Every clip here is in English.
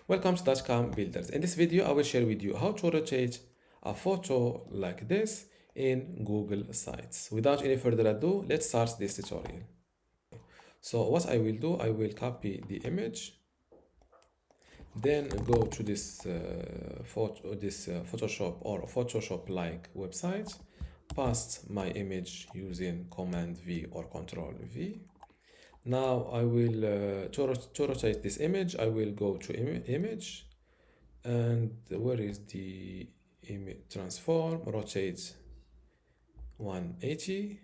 Welcome to dotcom.builders. In this video, I will share with you how to rotate a photo like this in Google Sites. Without any further ado, let's start this tutorial. So what I will do, I will copy the image, then go to this Photoshop or Photoshop-like website, paste my image using Command V or Control V. Now I will, to rotate this image, I will go to image, and where is the image transform, rotate 180,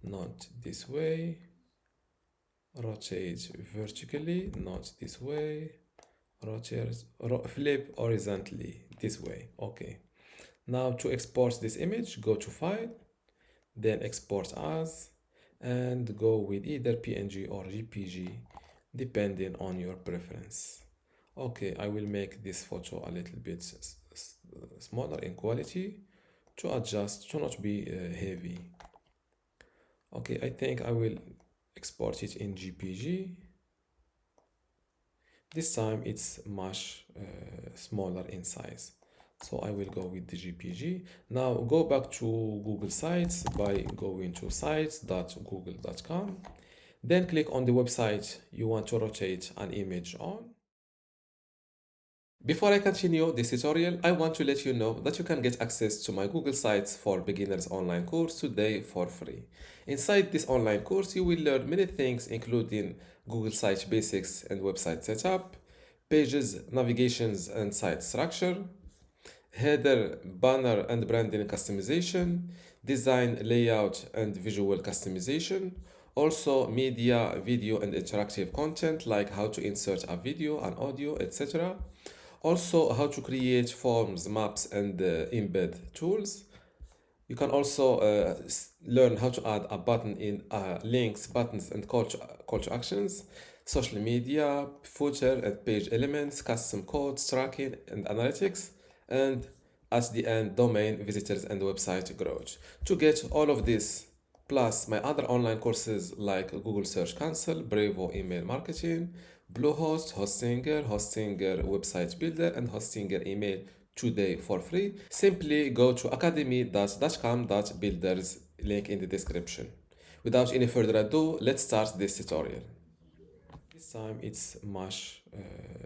not this way, rotate vertically, not this way, rotate, flip horizontally this way. Okay. Now to export this image, go to File, then Export As, and go with either PNG or JPG depending on your preference. Okay, I will make this photo a little bit smaller in quality to adjust to not be heavy. Okay, I think I will export it in JPG. This time it's much smaller in size. So I will go with the JPG. Now go back to Google Sites by going to sites.google.com. Then click on the website you want to rotate an image on. Before I continue this tutorial, I want to let you know that you can get access to my Google Sites for Beginners online course today for free. Inside this online course, you will learn many things including Google Sites basics and website setup, pages, navigations and site structure, header, banner and branding customization, design, layout and visual customization, also media, video and interactive content like how to insert a video and audio, etc. Also how to create forms, maps and embed tools. You can also learn how to add a button in links, buttons and call to actions, social media, footer and page elements, custom codes, tracking and analytics, and at the end, domain, visitors and website growth. To get all of this, plus my other online courses like Google Search Console, Brevo email marketing, Bluehost, Hostinger website builder, and Hostinger email today for free, simply go to academy.dotcom.builders, link in the description. Without any further ado, let's start this tutorial. This time it's much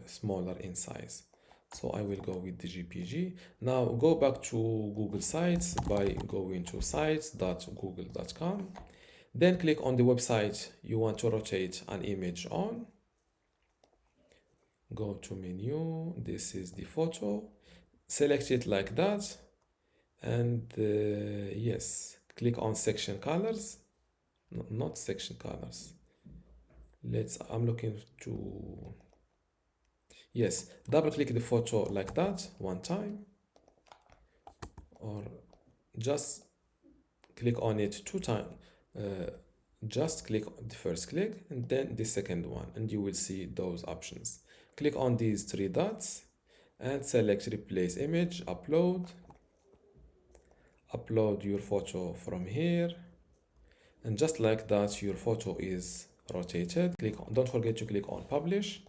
smaller in size. So I will go with the JPG. Now go back to Google Sites by going to sites.google.com. Then click on the website you want to rotate an image on. Go to menu. This is the photo. Select it like that. And yes, click on section colors. No, not section colors. I'm looking to, yes, double click the photo like that one time, or just click on it 2 times. Just click on the first click and then the second one, and you will see those options. Click on these 3 dots and select replace image, upload your photo from here, and just like that your photo is rotated. Don't forget to click on publish,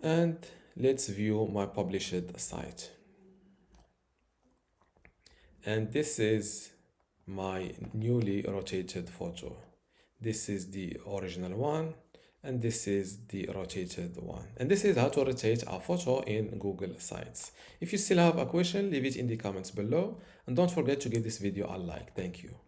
and let's view my published site. And this is my newly rotated photo. This is the original one, and this is the rotated one. And this is how to rotate a photo in Google Sites. If you still have a question, leave it in the comments below, and don't forget to give this video a like. Thank you.